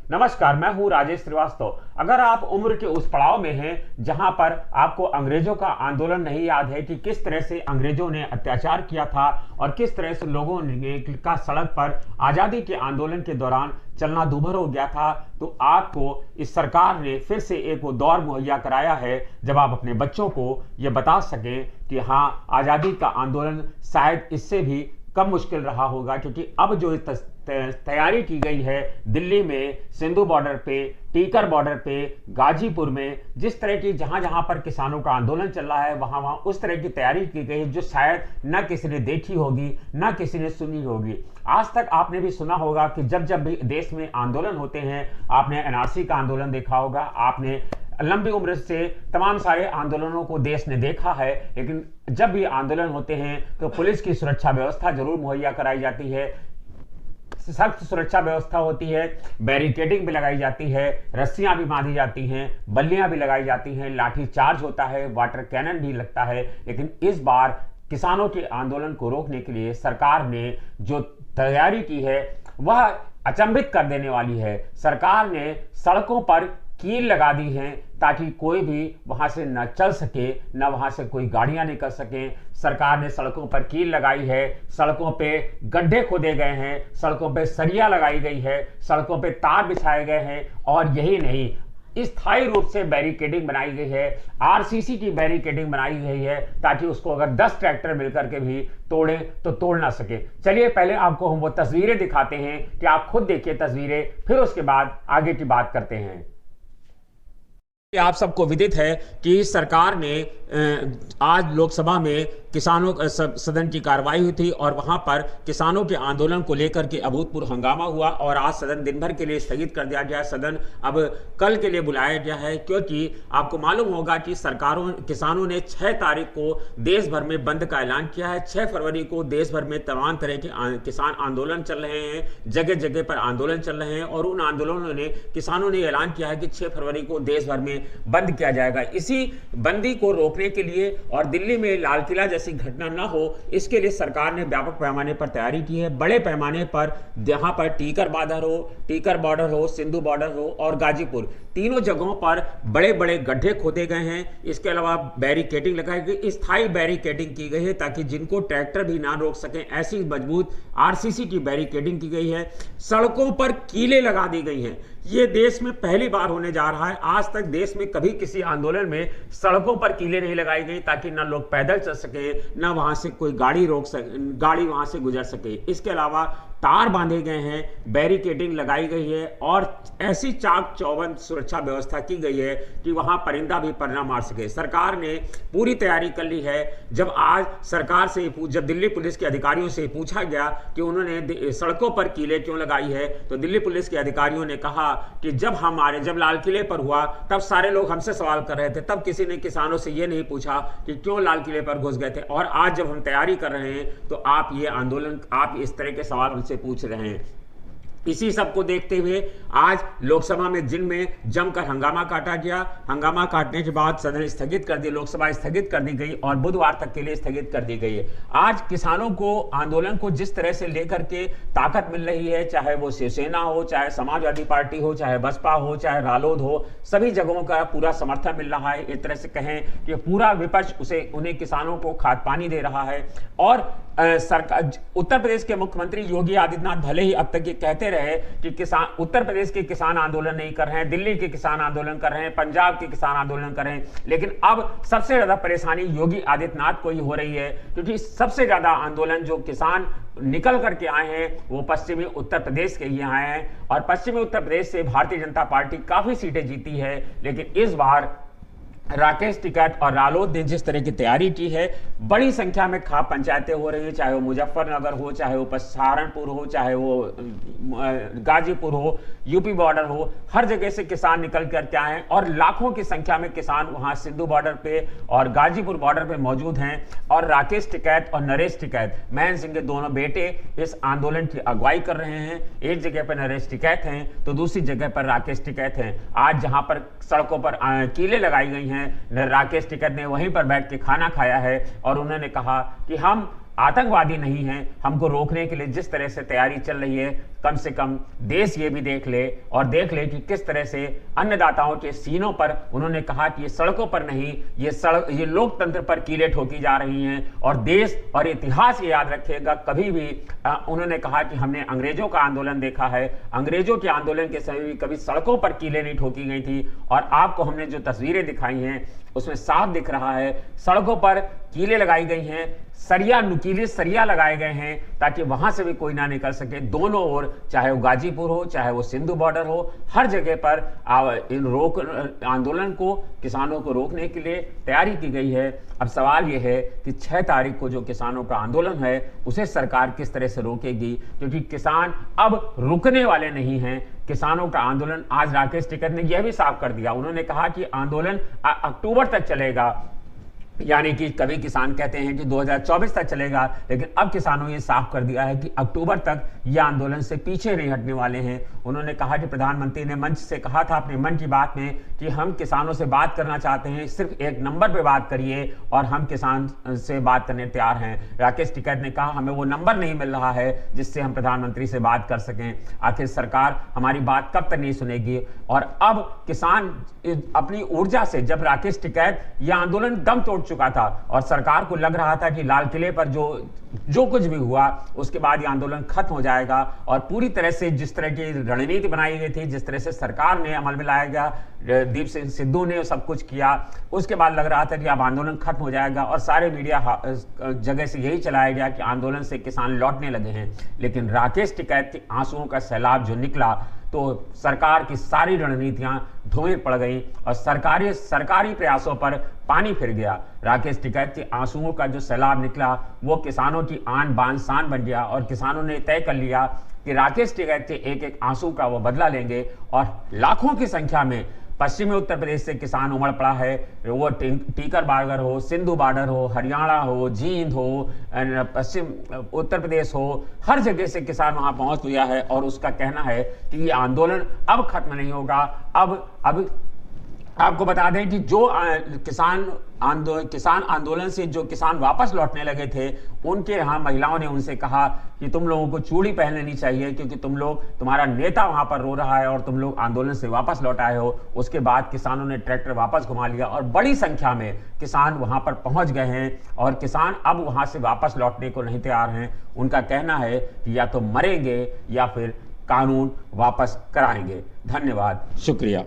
नमस्कार, मैं हूं राजेश श्रीवास्तव। अगर आप उम्र के उस पड़ाव में हैं जहां पर आपको अंग्रेजों का आंदोलन नहीं याद है कि किस तरह से अंग्रेजों ने अत्याचार किया था और किस तरह से लोगों ने का सड़क पर आज़ादी के आंदोलन के दौरान चलना दूभर हो गया था, तो आपको इस सरकार ने फिर से एक वो दौर मुहैया कराया है जब आप अपने बच्चों को ये बता सकें कि हाँ, आज़ादी का आंदोलन शायद इससे भी कम मुश्किल रहा होगा। क्योंकि अब जो तैयारी की गई है दिल्ली में, सिंधु बॉर्डर पे, टीकर बॉर्डर पे, गाजीपुर में, जिस तरह की जहां जहां पर किसानों का आंदोलन चल रहा है वहां वहां उस तरह की तैयारी की गई जो शायद न किसी ने देखी होगी न किसी ने सुनी होगी। आज तक आपने भी सुना होगा कि जब जब भी देश में आंदोलन होते हैं, आपने एनआरसी का आंदोलन देखा होगा, आपने लंबी उम्र से तमाम सारे आंदोलनों को देश ने देखा है, लेकिन जब भी आंदोलन होते हैं तो पुलिस की सुरक्षा व्यवस्था जरूर मुहैया कराई जाती है, सख्त सुरक्षा व्यवस्था होती है, बैरिकेडिंग भी लगाई जाती है, रस्सियां भी बांधी जाती हैं, बल्लियां भी लगाई जाती हैं, लाठी चार्ज होता है, वाटर कैनन भी लगता है। लेकिन इस बार किसानों के आंदोलन को रोकने के लिए सरकार ने जो तैयारी की है वह अचंभित कर देने वाली है। सरकार ने सड़कों पर कील लगा दी हैं ताकि कोई भी वहां से न चल सके, न वहां से कोई गाड़ियां निकल सकें। सरकार ने सड़कों पर कील लगाई है, सड़कों पे गड्ढे खोदे गए हैं, सड़कों पे सरिया लगाई गई है, सड़कों पे तार बिछाए गए हैं, और यही नहीं, स्थायी रूप से बैरिकेडिंग बनाई गई है, आरसीसी की बैरिकेडिंग बनाई गई है ताकि उसको अगर 10 ट्रैक्टर मिलकर के भी तोड़े तो तोड़ ना सके। चलिए पहले आपको हम वो तस्वीरें दिखाते हैं कि आप खुद देखिए तस्वीरें, फिर उसके बाद आगे की बात करते हैं। आप सबको विदित है कि सरकार ने आज लोकसभा में किसानों सदन की कार्रवाई हुई थी और वहां पर किसानों के आंदोलन को लेकर के अभूतपूर्व हंगामा हुआ और आज सदन दिन भर के लिए स्थगित कर दिया गया। सदन अब कल के लिए बुलाया गया है क्योंकि आपको मालूम होगा कि किसानों ने 6 तारीख को देश भर में बंद का ऐलान किया है। 6 फरवरी को देश भर में तमाम तरह के किसान आंदोलन चल रहे हैं, जगह जगह पर आंदोलन चल रहे हैं और उन आंदोलनों ने किसानों ने ऐलान किया है कि 6 फरवरी को देश भर में बंद किया जाएगा। इसी बंदी को रोकने के लिए और दिल्ली में लाल किला जैसी घटना न हो, इसके लिए सरकार ने व्यापक पैमाने पर तैयारी की है। बड़े पैमाने पर जहां पर टीकर बॉर्डर हो, सिंधु बॉर्डर हो और गाजीपुर, तीनों जगहों पर बड़े बड़े गड्ढे खोदे गए हैं। इसके अलावा बैरिकेडिंग लगाई गई, स्थायी बैरिकेडिंग की गई है ताकि जिनको ट्रैक्टर भी ना रोक सकें, ऐसी मजबूत आरसीसी की बैरिकेडिंग की गई है। सड़कों पर कीलें लगा दी गई हैं। ये देश में पहली बार होने जा रहा है। आज तक देश में कभी किसी आंदोलन में सड़कों पर कीलें नहीं लगाई गई ताकि ना लोग पैदल चल सके, ना वहां से कोई गाड़ी वहां से गुजर सके। इसके अलावा तार बांधे गए हैं, बैरिकेडिंग लगाई गई है और ऐसी चाक चौबंद सुरक्षा व्यवस्था की गई है कि वहां परिंदा भी पर ना मार सके। सरकार ने पूरी तैयारी कर ली है। जब दिल्ली पुलिस के अधिकारियों से पूछा गया कि उन्होंने सड़कों पर कीलें क्यों लगाई है, तो दिल्ली पुलिस के अधिकारियों ने कहा कि जब लाल किले पर हुआ तब सारे लोग हमसे सवाल कर रहे थे, तब किसी ने किसानों से यह नहीं पूछा कि क्यों लाल किले पर घुस गए थे, और आज जब हम तैयारी कर रहे हैं तो आप इस तरह के सवाल हमसे पूछ रहे हैं। इसी सब को देखते हुए आज लोकसभा में जिनमें जमकर हंगामा काटा गया। हंगामा काटने के बाद सदन स्थगित कर दी, लोकसभा स्थगित कर दी गई और बुधवार तक के लिए स्थगित कर दी गई है। आज किसानों को आंदोलन को जिस तरह से लेकर के ताकत मिल रही है, चाहे वो शिवसेना हो, चाहे समाजवादी पार्टी हो, चाहे बसपा हो, चाहे रालोद हो, सभी जगहों का पूरा समर्थन मिल रहा है। एक तरह से कहें कि पूरा विपक्ष उन्हें किसानों को खाद पानी दे रहा है। और सरकार, उत्तर प्रदेश के मुख्यमंत्री योगी आदित्यनाथ भले ही अब तक ये कहते रहे कि उत्तर प्रदेश के किसान आंदोलन नहीं कर रहे हैं, दिल्ली के किसान आंदोलन कर रहे हैं, पंजाब के किसान आंदोलन कर रहे हैं, लेकिन अब सबसे ज्यादा परेशानी योगी आदित्यनाथ को ही हो रही है क्योंकि सबसे ज्यादा आंदोलन जो किसान निकल करके आए हैं वो पश्चिमी उत्तर प्रदेश के ही आए हैं और पश्चिमी उत्तर प्रदेश से भारतीय जनता पार्टी काफी सीटें जीती है। लेकिन इस बार राकेश टिकैत और रालोद ने जिस तरह की तैयारी की है, बड़ी संख्या में खाप पंचायतें हो रही हैं, चाहे वो मुजफ्फरनगर हो, चाहे वो सहारनपुर हो, चाहे वो गाजीपुर हो, यूपी बॉर्डर हो, हर जगह से किसान निकल कर के आए हैं और लाखों की संख्या में किसान वहां सिंधु बॉर्डर पे और गाजीपुर बॉर्डर पे मौजूद हैं। और राकेश टिकैत और नरेश टिकैत, महेंद्र सिंह के दोनों बेटे, इस आंदोलन की अगुवाई कर रहे हैं। एक जगह पर नरेश टिकैत हैं तो दूसरी जगह पर राकेश टिकैत हैं। आज जहां पर सड़कों पर कीलें लगाई गई हैं, राकेश टिकैत ने वहीं पर बैठ के खाना खाया है और उन्होंने कहा कि हम आतंकवादी नहीं हैं। हमको रोकने के लिए जिस तरह से तैयारी चल रही है, कम से कम देश ये भी देख ले और देख ले कि किस तरह से अन्नदाताओं के सीनों पर उन्होंने कहा कि ये सड़कों पर नहीं, ये लोकतंत्र पर कीलें ठोकी जा रही हैं। और देश और इतिहास ये याद रखेगा, कभी भी उन्होंने कहा कि हमने अंग्रेजों का आंदोलन देखा है, अंग्रेजों के आंदोलन के समय भी कभी सड़कों पर कीलें नहीं ठोकी गई थी। और आपको हमने जो तस्वीरें दिखाई हैं उसमें साफ दिख रहा है सड़कों पर कीलें लगाई गई हैं, सरिया, नुकीले सरिया लगाए गए हैं ताकि वहां से भी कोई ना निकल सके। दोनों ओर, चाहे वो गाजीपुर हो, चाहे वो सिंधु बॉर्डर हो, हर जगह पर इन आंदोलन को, किसानों को रोकने के लिए तैयारी की गई है। अब सवाल यह है कि 6 तारीख को जो किसानों का आंदोलन है उसे सरकार किस तरह से रोकेगी, क्योंकि किसान अब रुकने वाले नहीं हैं। किसानों का आंदोलन, आज राकेश टिकैत ने यह भी साफ कर दिया, उन्होंने कहा कि आंदोलन अक्टूबर तक चलेगा, यानी कि कभी किसान कहते हैं कि 2024 तक चलेगा, लेकिन अब किसानों ने ये साफ कर दिया है कि अक्टूबर तक ये आंदोलन से पीछे नहीं हटने वाले हैं। उन्होंने कहा कि प्रधानमंत्री ने मंच से कहा था अपने मन की बात में कि हम किसानों से बात करना चाहते हैं, सिर्फ एक नंबर पे बात करिए और हम किसान से बात करने तैयार हैं। राकेश टिकैत ने कहा हमें वो नंबर नहीं मिल रहा है जिससे हम प्रधानमंत्री से बात कर सकें। आखिर सरकार हमारी बात कब तक नहीं सुनेगी। और अब किसान अपनी ऊर्जा से, जब राकेश टिकैत यह आंदोलन दम तोड़ चुका था और सरकार को लग रहा था कि लाल किले पर जो कुछ भी हुआ उसके बाद ये आंदोलन खत्म हो जाएगा और पूरी तरह से जिस तरह की रणनीति बनाई गई थी, जिस तरह से सरकार ने अमल में लाया गया, दीप सिंह सिद्धू ने सब कुछ किया, उसके बाद लग रहा था कि अब आंदोलन खत्म हो जाएगा और सारे मीडिया जगह से यही चलाया गया कि आंदोलन से किसान लौटने लगे हैं। लेकिन राकेश टिकैत के आंसुओं का सैलाब जो निकला तो सरकार की सारी रणनीतियां धुएं पड़ गई और सरकारी प्रयासों पर पानी फिर गया। राकेश टिकैत के आंसुओं का जो सैलाब निकला वो किसानों की आन बान शान बन गया और किसानों ने तय कर लिया कि राकेश टिकैत के एक एक आंसू का वो बदला लेंगे। और लाखों की संख्या में पश्चिमी उत्तर प्रदेश से किसान उमड़ पड़ा है, वो टीकर बार्गर हो, सिंधु बॉर्डर हो, हरियाणा हो, जींद हो, पश्चिम उत्तर प्रदेश हो, हर जगह से किसान वहां पहुंच गया है और उसका कहना है कि ये आंदोलन अब खत्म नहीं होगा। अब आपको बता दें कि जो किसान आंदोलन से जो किसान वापस लौटने लगे थे, उनके यहाँ महिलाओं ने उनसे कहा कि तुम लोगों को चूड़ी पहन लेनी चाहिए क्योंकि तुम्हारा नेता वहां पर रो रहा है और तुम लोग आंदोलन से वापस लौट आए हो। उसके बाद किसानों ने ट्रैक्टर वापस घुमा लिया और बड़ी संख्या में किसान वहां पर पहुंच गए हैं और किसान अब वहां से वापस लौटने को नहीं तैयार हैं। उनका कहना है कि या तो मरेंगे या फिर कानून वापस कराएंगे। धन्यवाद, शुक्रिया।